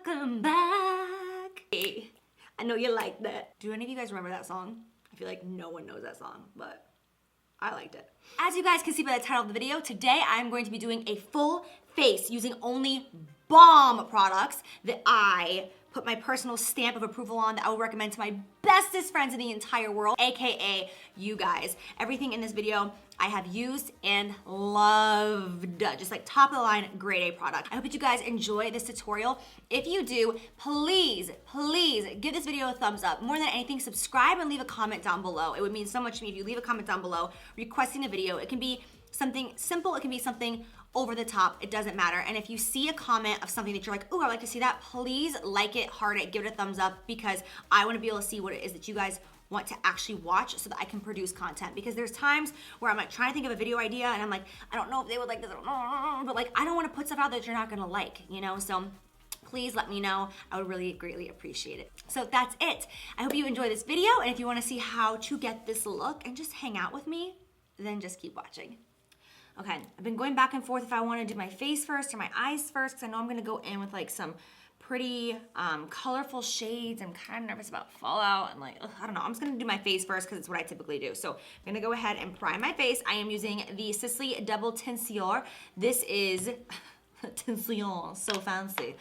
Welcome back. Hey, I know you like that. Do any of you guys remember that song? I feel like no one knows that song, but I liked it. As you guys can see by the title of the video, today I'm going to be doing a full face using only bomb products that I put my personal stamp of approval on, that I would recommend to my bestest friends in the entire world, AKA you guys. Everything in this video I have used and loved. Just like top of the line, grade A product. I hope that you guys enjoy this tutorial. If you do, please give this video a thumbs up. More than anything, subscribe and leave a comment down below. It would mean so much to me if you leave a comment down below requesting the video. It can be something simple, it can be something over the top, it doesn't matter. And if you see a comment of something that you're like, ooh, I'd like to see that, please like it, heart it, give it a thumbs up, because I wanna be able to see what it is that you guys want to actually watch so that I can produce content. Because there's times where I'm like trying to think of a video idea and I'm like, I don't know if they would like this, but like I don't wanna put stuff out that you're not gonna like, you know? So please let me know. I would really greatly appreciate it. So that's it. I hope you enjoy this video, and if you wanna see how to get this look and just hang out with me, then just keep watching. Okay, I've been going back and forth if I want to do my face first or my eyes first, because I know I'm going to go in with like some pretty colorful shades. I'm kind of nervous about fallout and like, I don't know. I'm just going to do my face first because it's what I typically do. So I'm going to go ahead and prime my face. I am using the Sisley Double Tinture. This is Tinture, so fancy.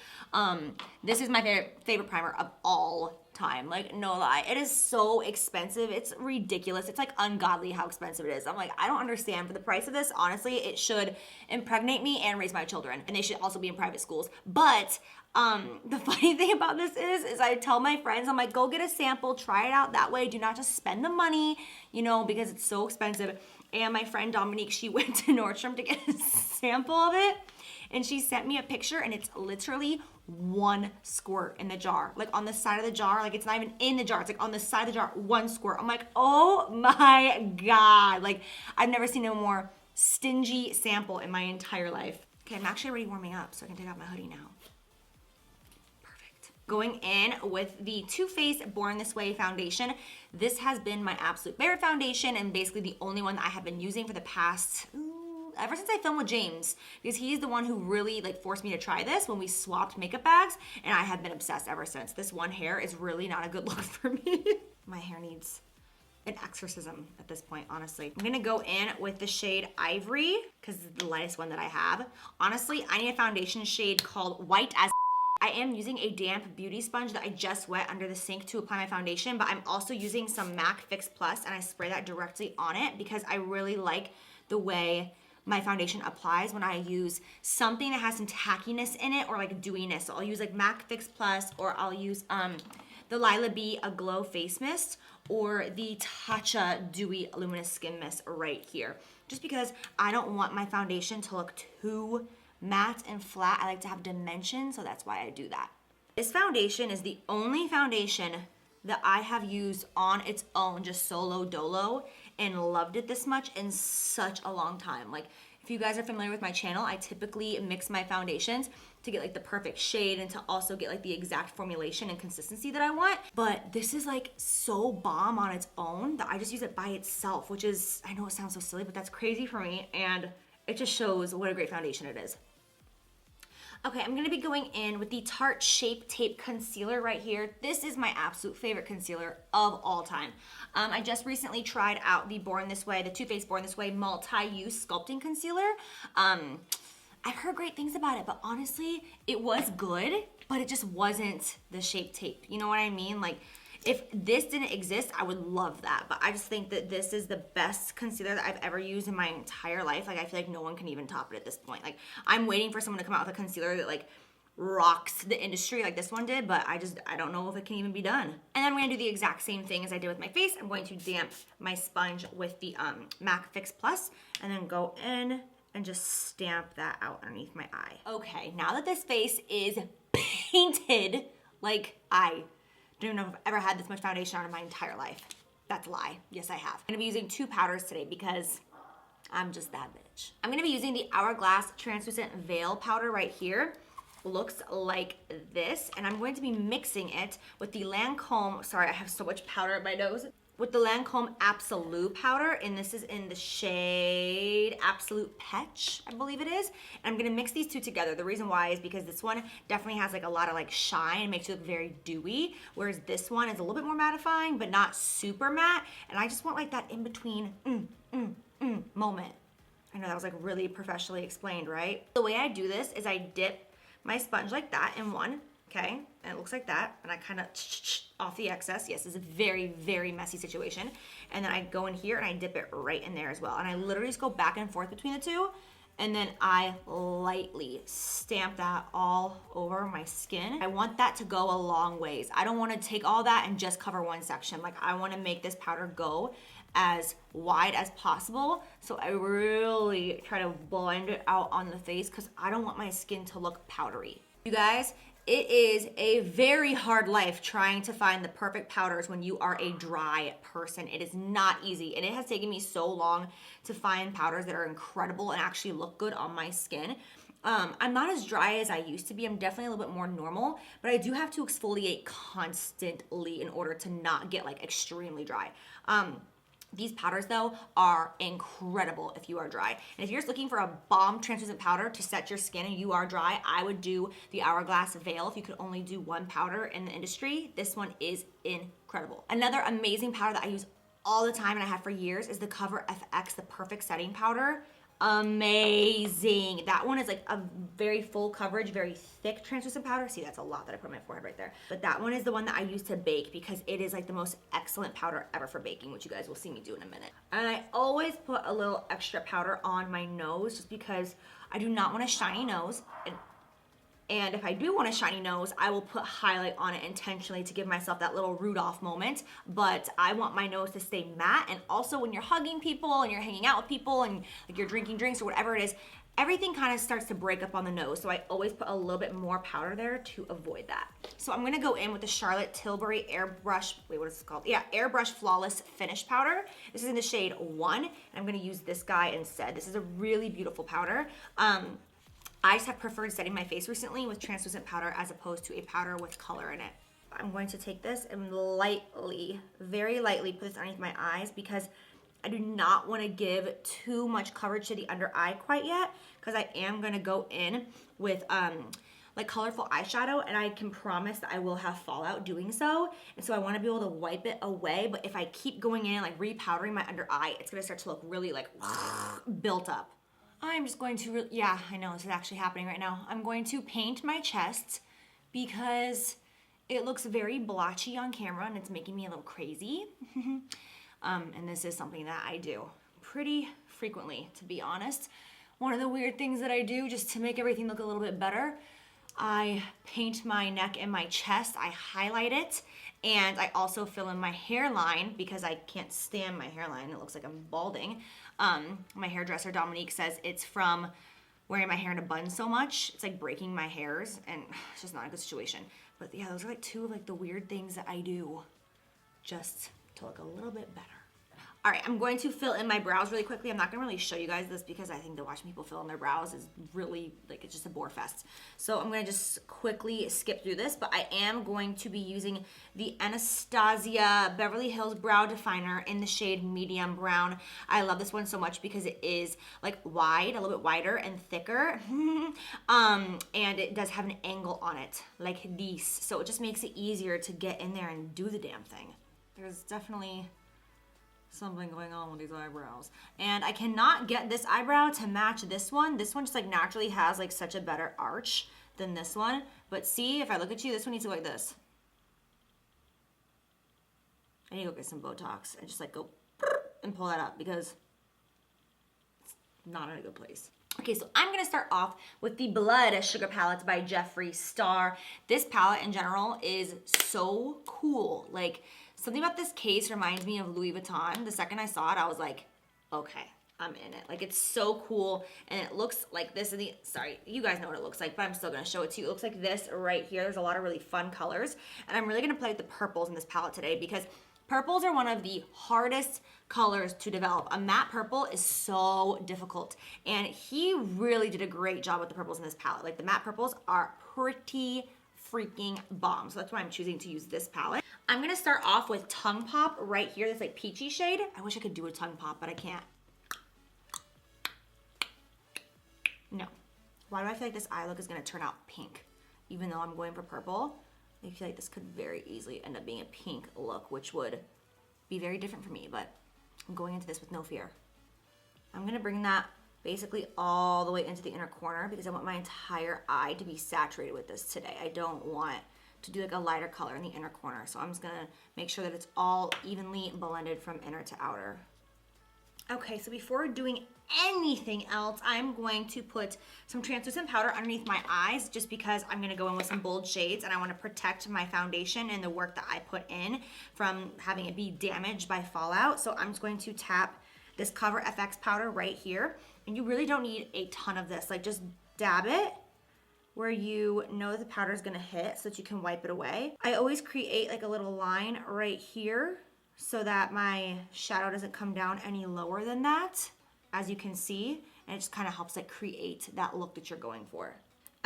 This is my favorite primer of all time, like no lie. It is so expensive, it's ridiculous. It's like ungodly how expensive it is. I'm like, I don't understand. For the price of this, honestly, it should impregnate me and raise my children, and they should also be in private schools. But the funny thing about this is I tell my friends, I'm like, go get a sample, try it out that way. Do not just spend the money, you know, because it's so expensive. And my friend Dominique, she went to Nordstrom to get a sample of it, and she sent me a picture, and it's literally one squirt in the jar, like on the side of the jar. Like it's not even in the jar, it's like on the side of the jar, one squirt. I'm like, oh my God. Like I've never seen a more stingy sample in my entire life. Okay, I'm actually already warming up, so I can take off my hoodie now. Perfect. Going in with the Too Faced Born This Way foundation. This has been my absolute favorite foundation, and basically the only one that I have been using for the past, ever since I filmed with James, because he's the one who really like forced me to try this when we swapped makeup bags, and I have been obsessed ever since. This one hair is really not a good look for me. My hair needs an exorcism at this point, honestly. I'm gonna go in with the shade Ivory, because it's the lightest one that I have. Honestly, I need a foundation shade called White as I am using a damp beauty sponge that I just wet under the sink to apply my foundation, but I'm also using some MAC Fix Plus, and I spray that directly on it because I really like the way my foundation applies when I use something that has some tackiness in it or like dewiness. So I'll use like MAC Fix Plus, or I'll use the Lila B A Glow Face Mist, or the Tatcha Dewy Luminous Skin Mist right here. Just because I don't want my foundation to look too matte and flat. I like to have dimension, so that's why I do that. This foundation is the only foundation that I have used on its own, just solo dolo, and loved it this much in such a long time. Like, if you guys are familiar with my channel, I typically mix my foundations to get like the perfect shade and to also get like the exact formulation and consistency that I want. But this is like so bomb on its own that I just use it by itself, which is, I know it sounds so silly, but that's crazy for me, and it just shows what a great foundation it is. Okay, I'm gonna be going in with the Tarte Shape Tape Concealer right here. This is my absolute favorite concealer of all time. I just recently tried out the Born This Way, the Too Faced Born This Way multi-use sculpting concealer. I've heard great things about it, but honestly, it was good, but it just wasn't the Shape Tape. You know what I mean? Like, if this didn't exist, I would love that. But I just think that this is the best concealer that I've ever used in my entire life. Like, I feel like no one can even top it at this point. Like, I'm waiting for someone to come out with a concealer that like rocks the industry like this one did, but I don't know if it can even be done. And I'm gonna do the exact same thing as I did with my face. I'm going to damp my sponge with the MAC Fix Plus, and then go in and just stamp that out underneath my eye. Okay, now that this face is painted, like I don't even know if I've ever had this much foundation on in my entire life. That's a lie. Yes, I have. I'm gonna be using two powders today because I'm just that bitch. I'm gonna be using the Hourglass Translucent Veil Powder right here. Looks like this, and I'm going to be mixing it with the Lancome, sorry, I have so much powder in my nose, with the Lancome Absolue powder, and this is in the shade Absolute Peach, I believe it is. And I'm gonna mix these two together. The reason why is because this one definitely has like a lot of like shine and makes you look very dewy, whereas this one is a little bit more mattifying, but not super matte. And I just want like that in between moment. I know that was like really professionally explained, right? The way I do this is I dip my sponge like that in one, okay? And it looks like that, and I kind of off the excess. Yes, it's a very, very messy situation. And then I go in here and I dip it right in there as well. And I literally just go back and forth between the two, and then I lightly stamp that all over my skin. I want that to go a long ways. I don't want to take all that and just cover one section. Like, I want to make this powder go as wide as possible. So I really try to blend it out on the face because I don't want my skin to look powdery. You guys, it is a very hard life trying to find the perfect powders when you are a dry person. It is not easy, and it has taken me so long to find powders that are incredible and actually look good on my skin. I'm not as dry as I used to be. I'm definitely a little bit more normal, but I do have to exfoliate constantly in order to not get like extremely dry. These powders though are incredible if you are dry. And if you're just looking for a bomb translucent powder to set your skin and you are dry, I would do the Hourglass Veil if you could only do one powder in the industry. This one is incredible. Another amazing powder that I use all the time and I have for years is the Cover FX, the Perfect Setting Powder. Amazing. That one is like a very full coverage, very thick translucent powder. See, that's a lot that I put on my forehead right there. But that one is the one that I use to bake because it is like the most excellent powder ever for baking, which you guys will see me do in a minute. And I always put a little extra powder on my nose just because I do not want a shiny nose. And if I do want a shiny nose, I will put highlight on it intentionally to give myself that little Rudolph moment. But I want my nose to stay matte. And also when you're hugging people and you're hanging out with people and like you're drinking drinks or whatever it is, everything kind of starts to break up on the nose. So I always put a little bit more powder there to avoid that. So I'm gonna go in with the Charlotte Tilbury Airbrush, wait, what is it called? Yeah, Airbrush Flawless Finish Powder. This is in the shade 1. And I'm gonna use this guy instead. This is a really beautiful powder. I just have preferred setting my face recently with translucent powder as opposed to a powder with color in it. I'm going to take this and lightly, very lightly put this underneath my eyes because I do not want to give too much coverage to the under eye quite yet because I am going to go in with like colorful eyeshadow and I can promise that I will have fallout doing so. And so I want to be able to wipe it away, but if I keep going in and like repowdering my under eye, it's going to start to look really like built up. I'm just going to, yeah, I know this is actually happening right now. I'm going to paint my chest because it looks very blotchy on camera and it's making me a little crazy. And this is something that I do pretty frequently, to be honest. One of the weird things that I do just to make everything look a little bit better, I paint my neck and my chest, I highlight it, and I also fill in my hairline because I can't stand my hairline. It looks like I'm balding. My hairdresser, Dominique, says it's from wearing my hair in a bun so much. It's like breaking my hairs and it's just not a good situation. But yeah, those are like two of like the weird things that I do just to look a little bit better. All right, I'm going to fill in my brows really quickly. I'm not gonna really show you guys this because I think that watching people fill in their brows is really, like, it's just a bore fest. So I'm gonna just quickly skip through this, but I am going to be using the Anastasia Beverly Hills Brow Definer in the shade Medium Brown. I love this one so much because it is like wide, a little bit wider and thicker. And it does have an angle on it, like this. So it just makes it easier to get in there and do the damn thing. There's definitely something going on with these eyebrows. And I cannot get this eyebrow to match this one. This one just like naturally has like such a better arch than this one. But see, if I look at you, this one needs to go like this. I need to go get some Botox and just like go and pull that up because it's not in a good place. Okay, so I'm gonna start off with the Blood Sugar Palette by Jeffree Star. This palette in general is so cool. Like, something about this case reminds me of Louis Vuitton. The second I saw it, I was like, okay, I'm in it. Like, it's so cool, and it looks like this. Sorry, you guys know what it looks like, but I'm still gonna show it to you. It looks like this right here. There's a lot of really fun colors, and I'm really gonna play with the purples in this palette today because purples are one of the hardest colors to develop. A matte purple is so difficult, and he really did a great job with the purples in this palette. Like, the matte purples are pretty freaking bomb. So that's why I'm choosing to use this palette. I'm gonna start off with Tongue Pop right here, this like peachy shade. I wish I could do a tongue pop, but I can't. No. Why do I feel like this eye look is gonna turn out pink? Even though I'm going for purple, I feel like this could very easily end up being a pink look, which would be very different for me, but I'm going into this with no fear. I'm gonna bring that basically all the way into the inner corner because I want my entire eye to be saturated with this today. I don't want to do like a lighter color in the inner corner. So I'm just gonna make sure that it's all evenly blended from inner to outer. Okay, so before doing anything else, I'm going to put some translucent powder underneath my eyes just because I'm gonna go in with some bold shades and I wanna protect my foundation and the work that I put in from having it be damaged by fallout. So I'm just going to tap this Cover FX powder right here. And you really don't need a ton of this. Like just dab it where you know that the powder is gonna hit so that you can wipe it away. I always create like a little line right here so that my shadow doesn't come down any lower than that, as you can see, and it just kind of helps like create that look that you're going for.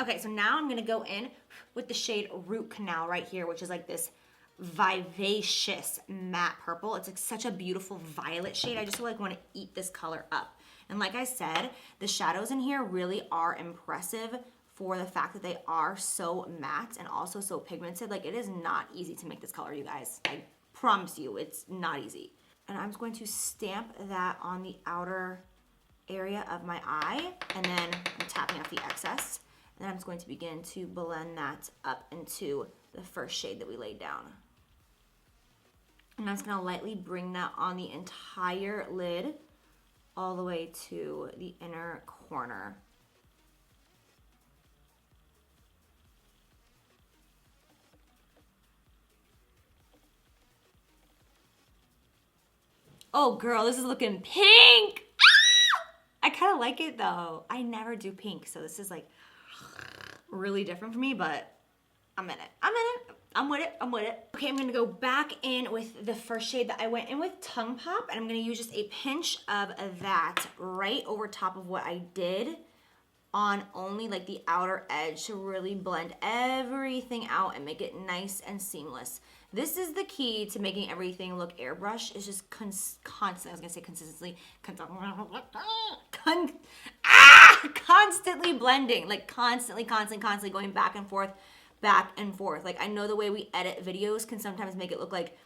Okay, so now I'm gonna go in with the shade Root Canal right here, which is like this vivacious matte purple. It's like such a beautiful violet shade. I just like want to eat this color up. And like I said, the shadows in here really are impressive for the fact that they are so matte and also so pigmented. Like it is not easy to make this color, you guys. I promise you, it's not easy. And I'm just going to stamp that on the outer area of my eye, and then I'm tapping off the excess. And then I'm just going to begin to blend that up into the first shade that we laid down. And I'm just gonna lightly bring that on the entire lid all the way to the inner corner. Oh girl, this is looking pink! I kind of like it though. I never do pink, so this is like really different for me, but I'm in it. I'm with it. Okay, I'm gonna go back in with the first shade that I went in with, Tongue Pop, and I'm gonna use just a pinch of that right over top of what I did on only like the outer edge to really blend everything out and make it nice and seamless. This is the key to making everything look airbrush, is just constant, I was gonna say consistently, constantly blending, like constantly going back and forth. Like I know the way we edit videos can sometimes make it look like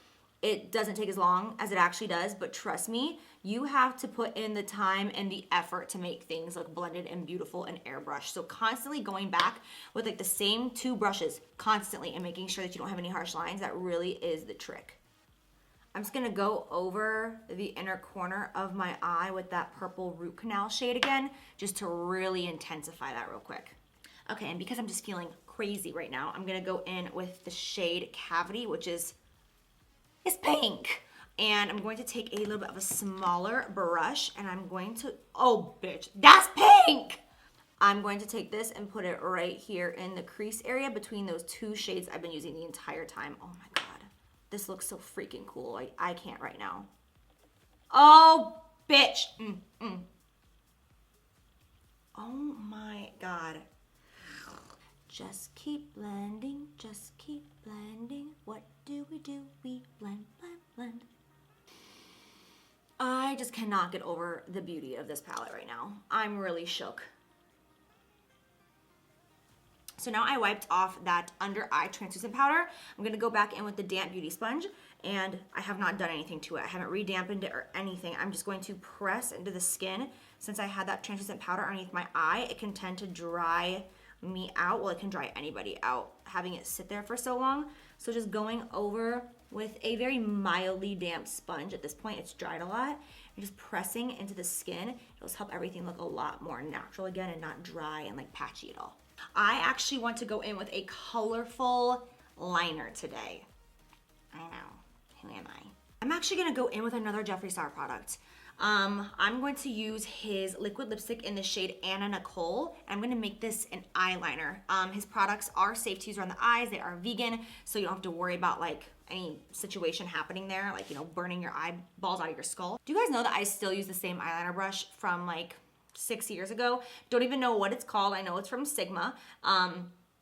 it doesn't take as long as it actually does, but trust me, you have to put in the time and the effort to make things look blended and beautiful and airbrushed. So constantly going back with like the same two brushes constantly and making sure that you don't have any harsh lines, that really is the trick. I'm just gonna go over the inner corner of my eye with that purple Root Canal shade again, just to really intensify that real quick. Okay, and because I'm just feeling crazy right now, I'm gonna go in with the shade Cavity, which is pink. And I'm going to take a little bit of a smaller brush and I'm going to, oh bitch, that's pink! I'm going to take this and put it right here in the crease area between those two shades I've been using the entire time. Oh my God, this looks so freaking cool. I can't right now. Oh, bitch. Oh my God. Just keep blending, just keep blending. What do? We blend, blend, blend. I just cannot get over the beauty of this palette right now. I'm really shook. So now I wiped off that under eye translucent powder. I'm gonna go back in with the damp beauty sponge, and I have not done anything to it. I haven't redampened it or anything. I'm just going to press into the skin. Since I had that translucent powder underneath my eye, it can tend to dry me out. Well, it can dry anybody out having it sit there for so long. So just going over with a very mildly damp sponge. At this point, it's dried a lot. And just pressing into the skin, it'll help everything look a lot more natural again and not dry and like patchy at all. I actually want to go in with a colorful liner today. I know, who am I? I'm actually gonna go in with another Jeffree Star product. I'm going to use his liquid lipstick in the shade Nicole. I'm gonna make this an eyeliner. His products are safe to use around the eyes. They are vegan, so you don't have to worry about like any situation happening there, like, you know, burning your eyeballs out of your skull. Do you guys know that I still use the same eyeliner brush from like 6 years ago? Don't even know what it's called. I know it's from Sigma.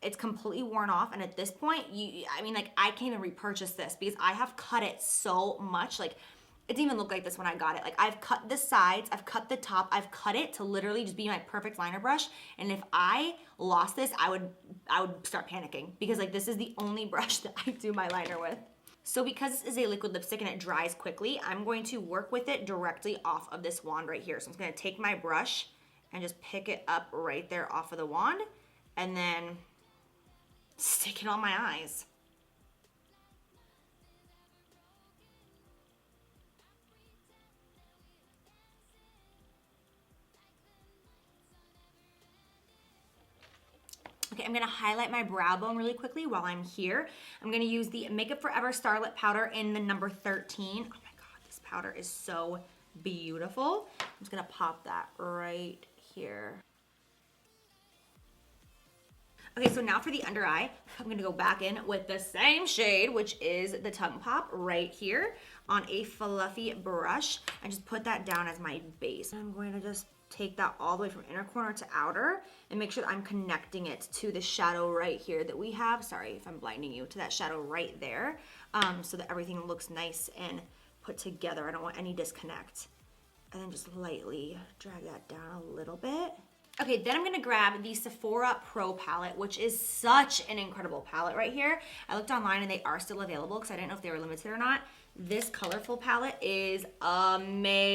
it's completely worn off. And at this point, I mean, like, I can't even repurchase this because I have cut it so much. Like, it didn't even look like this when I got it. Like, I've cut the sides, I've cut the top, I've cut it to literally just be my perfect liner brush. And if I lost this, I would start panicking because, like, this is the only brush that I do my liner with. So because this is a liquid lipstick and it dries quickly, I'm going to work with it directly off of this wand right here. So I'm just gonna take my brush and just pick it up right there off of the wand and then stick it on my eyes. Okay, I'm gonna highlight my brow bone really quickly while I'm here. I'm gonna use the Makeup Forever Starlit Powder in the number 13. Oh my God, this powder is so beautiful. I'm just gonna pop that right here. Okay, so now for the under eye, I'm gonna go back in with the same shade, which is the Tongue Pop right here on a fluffy brush and just put that down as my base. I'm going to just take that all the way from inner corner to outer and make sure that I'm connecting it to the shadow right here that we have. Sorry if I'm blinding you, to that shadow right there, so that everything looks nice and put together. I don't want any disconnect. And then just lightly drag that down a little bit. Okay, then I'm gonna grab the Sephora Pro palette, which is such an incredible palette right here. I looked online and they are still available because I didn't know if they were limited or not. This colorful palette is amazing.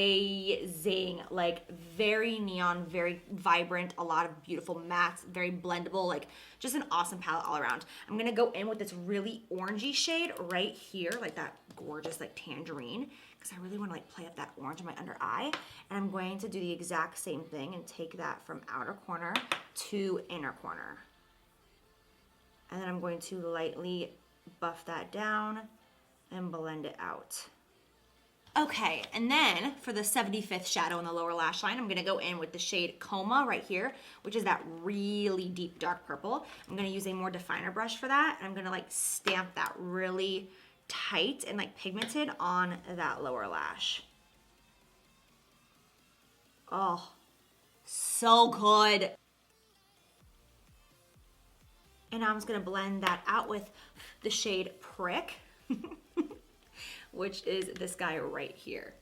Like, very neon, very vibrant, a lot of beautiful mattes, very blendable, like just an awesome palette all around. I'm gonna go in with this really orangey shade right here, like that gorgeous like tangerine, because I really wanna like play up that orange in my under eye. And I'm going to do the exact same thing and take that from outer corner to inner corner. And then I'm going to lightly buff that down and blend it out. Okay, and then for the 75th shadow in the lower lash line, I'm gonna go in with the shade Coma right here, which is that really deep dark purple. I'm gonna use a more definer brush for that, and I'm gonna like stamp that really tight and like pigmented on that lower lash. Oh, so good. And now I'm just gonna blend that out with the shade Prick, which is this guy right here.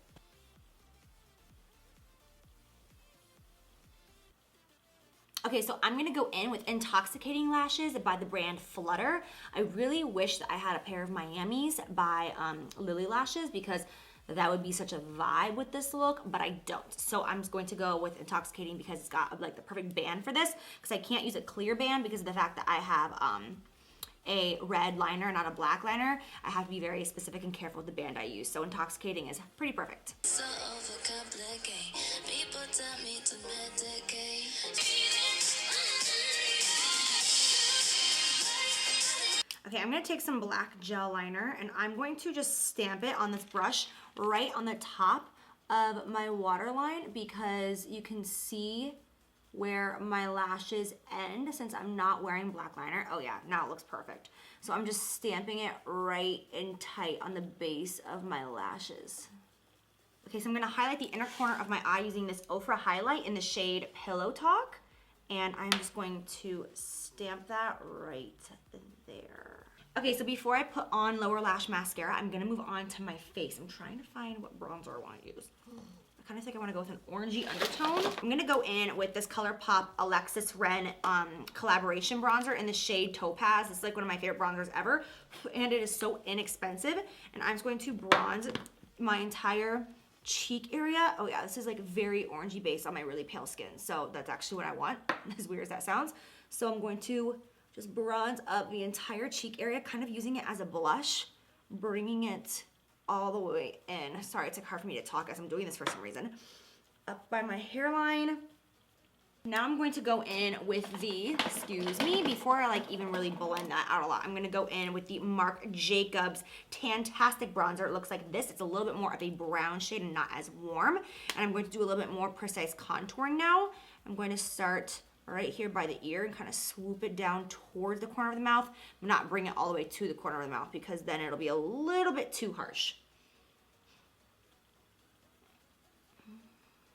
Okay, so I'm gonna go in with Intoxicating lashes by the brand Flutter. I really wish that I had a pair of Miamis by Lily Lashes because that would be such a vibe with this look, but I don't. So I'm just going to go with Intoxicating because it's got like the perfect band for this, because I can't use a clear band because of the fact that I have a red liner, not a black liner. I have to be very specific and careful with the band I use. So Intoxicating is pretty perfect. So people tell me to okay, I'm gonna take some black gel liner and I'm going to just stamp it on this brush right on the top of my waterline because you can see where my lashes end since I'm not wearing black liner. Oh yeah, now it looks perfect. So I'm just stamping it right and tight on the base of my lashes. Okay, so I'm gonna highlight the inner corner of my eye using this Ofra highlight in the shade Pillow Talk. And I'm just going to stamp that right there. Okay, so before I put on lower lash mascara, I'm gonna move on to my face. I'm trying to find what bronzer I wanna use. I kind of think I want to go with an orangey undertone. I'm going to go in with this Colourpop Alexis Ren collaboration bronzer in the shade Topaz. This is like one of my favorite bronzers ever, and it is so inexpensive. And I'm just going to bronze my entire cheek area. Oh yeah, this is like very orangey based on my really pale skin. So that's actually what I want, as weird as that sounds. So I'm going to just bronze up the entire cheek area, kind of using it as a blush, bringing it all the way in. Sorry, it's like hard for me to talk as I'm doing this for some reason. Up by my hairline. Now I'm going to go in with the, excuse me, before I like even really blend that out a lot, I'm gonna go in with the Marc Jacobs Tantastic Bronzer. It looks like this. It's a little bit more of a brown shade and not as warm. And I'm going to do a little bit more precise contouring now. I'm going to start right here by the ear and kind of swoop it down towards the corner of the mouth, but not bring it all the way to the corner of the mouth because then it'll be a little bit too harsh.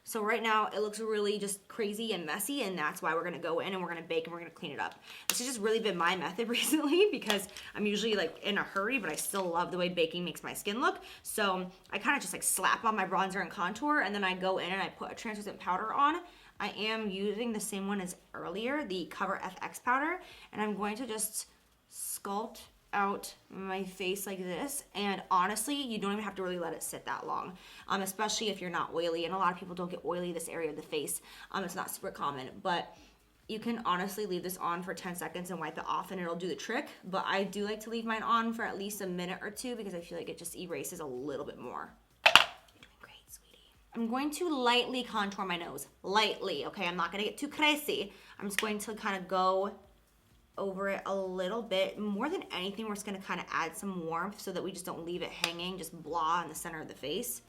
So right now it looks really just crazy and messy, and that's why we're gonna go in and we're gonna bake and we're gonna clean it up. This has just really been my method recently because I'm usually like in a hurry, but I still love the way baking makes my skin look. So I kind of just like slap on my bronzer and contour, and then I go in and I put a translucent powder on. I am using the same one as earlier, the Cover FX powder, and I'm going to just sculpt out my face like this. And honestly, you don't even have to really let it sit that long, especially if you're not oily, and a lot of people don't get oily this area of the face. It's not super common, but you can honestly leave this on for 10 seconds and wipe it off and it'll do the trick. But I do like to leave mine on for at least a minute or two because I feel like it just erases a little bit more. You're doing great, sweetie. I'm going to lightly contour my nose, lightly, okay? I'm not gonna get too crazy. I'm just going to kind of go over it a little bit. More than anything, we're just gonna kind of add some warmth so that we just don't leave it hanging, just blah in the center of the face.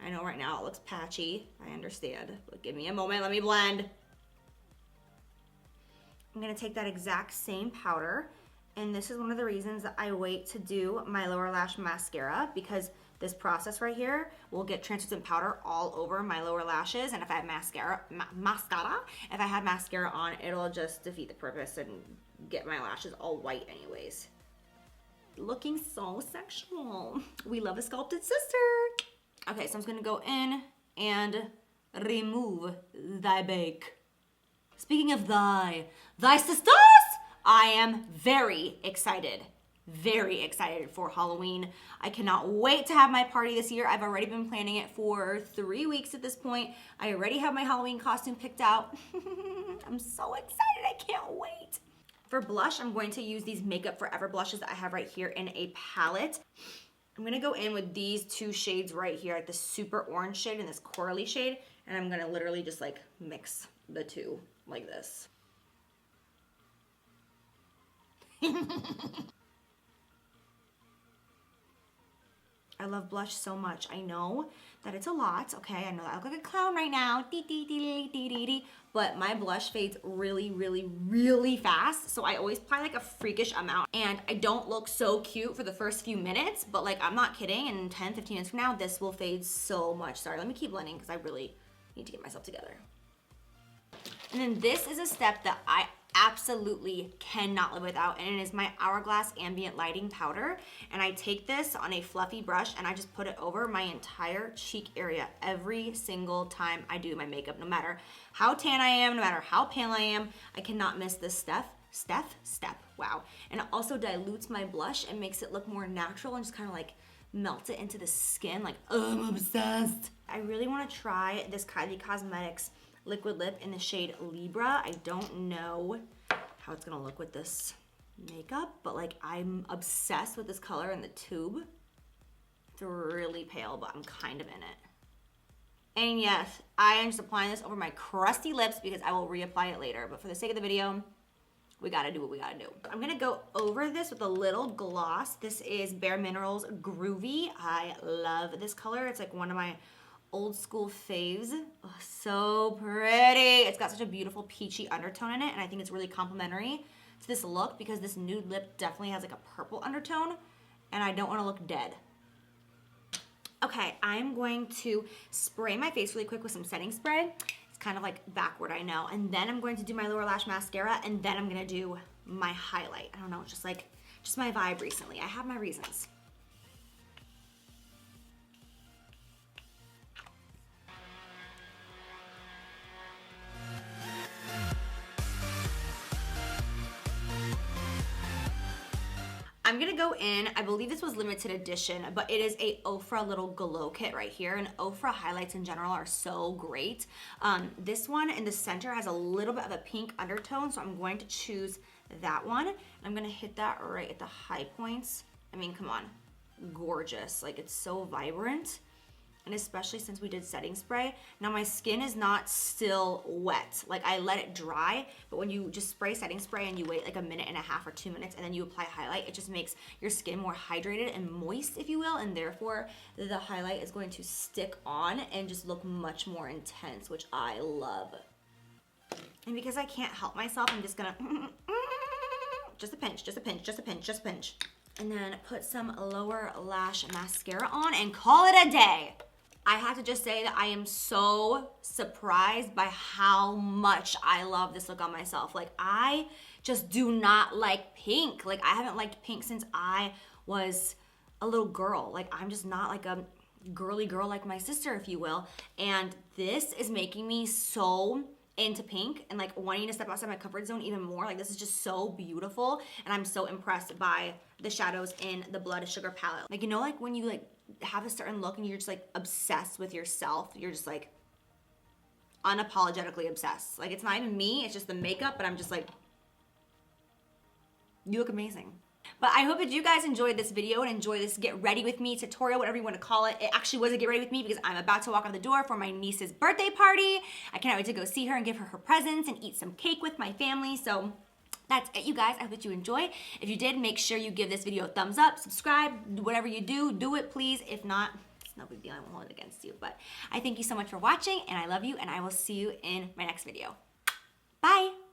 I know right now it looks patchy, I understand, but give me a moment, let me blend. I'm gonna take that exact same powder, and this is one of the reasons that I wait to do my lower lash mascara, because this process right here will get translucent powder all over my lower lashes, and if I have mascara, if I have mascara on, it'll just defeat the purpose and get my lashes all white anyways. Looking so sexual. We love a sculpted sister. Okay, so I'm just gonna go in and remove thy bake. Speaking of thy sisters, I am very excited for Halloween. I cannot wait to have my party this year. I've already been planning it for 3 weeks at this point. I already have my Halloween costume picked out. I'm so excited, I can't wait. For blush, I'm going to use these Makeup Forever blushes that I have right here in a palette. I'm gonna go in with these two shades right here, like the super orange shade and this corally shade, and I'm gonna literally just like mix the two like this. I love blush so much. I know that it's a lot, okay? I know that I look like a clown right now, but my blush fades really, really, really fast, so I always apply like a freakish amount, and I don't look so cute for the first few minutes, but like I'm not kidding, in 10, 15 minutes from now, this will fade so much. Sorry, let me keep blending because I really need to get myself together. And then this is a step that I absolutely cannot live without, and it is my Hourglass Ambient Lighting Powder. And I take this on a fluffy brush and I just put it over my entire cheek area every single time I do my makeup. No matter how tan I am, no matter how pale I am, I cannot miss this step, wow. And it also dilutes my blush and makes it look more natural and just kind of like melt it into the skin. Like, oh, I'm obsessed. I really want to try this Kylie Cosmetics liquid lip in the shade Libra. I don't know how it's gonna look with this makeup, but like I'm obsessed with this color in the tube. It's really pale, but I'm kind of in it. And yes, I am just applying this over my crusty lips because I will reapply it later, but for the sake of the video, we gotta do what we gotta do. I'm gonna go over this with a little gloss. This is Bare Minerals Groovy. I love this color. It's like one of my old school faves. Oh, so pretty. It's got such a beautiful peachy undertone in it, and I think it's really complimentary to this look because this nude lip definitely has like a purple undertone, and I don't want to look dead. Okay, I'm going to spray my face really quick with some setting spray. It's kind of like backward, I know. And then I'm going to do my lower lash mascara, and then I'm gonna do my highlight. I don't know, it's just like, just my vibe recently. I have my reasons. I'm gonna go in, I believe this was limited edition, but it is a Ofra little glow kit right here, and Ofra highlights in general are so great. This one in the center has a little bit of a pink undertone, so I'm going to choose that one. I'm gonna hit that right at the high points. I mean, come on, gorgeous. Like, it's so vibrant. And especially since we did setting spray. Now my skin is not still wet. Like, I let it dry, but when you just spray setting spray and you wait like a minute and a half or 2 minutes and then you apply highlight, it just makes your skin more hydrated and moist, if you will, and therefore the highlight is going to stick on and just look much more intense, which I love. And because I can't help myself, I'm just gonna, just a pinch, just a pinch, just a pinch, just a pinch. And then put some lower lash mascara on and call it a day. I have to just say that I am so surprised by how much I love this look on myself. Like, I just do not like pink. Like, I haven't liked pink since I was a little girl. Like, I'm just not like a girly girl like my sister, if you will. And this is making me so into pink and like wanting to step outside my comfort zone even more. Like, this is just so beautiful, and I'm so impressed by the shadows in the Blood Sugar palette. Like, you know, like when you like have a certain look and you're just like obsessed with yourself, you're just like unapologetically obsessed. Like, it's not even me, it's just the makeup, but I'm just like, you look amazing. But I hope that you guys enjoyed this video and enjoy this get ready with me tutorial, whatever you want to call it. It actually was a get ready with me because I'm about to walk out the door for my niece's birthday party. I cannot wait to go see her and give her her presents and eat some cake with my family. So that's it, you guys. I hope that you enjoy. If you did, make sure you give this video a thumbs up, subscribe, whatever you do, do it please. If not, it's no big deal, I won't hold it against you. But I thank you so much for watching, and I love you, and I will see you in my next video. Bye.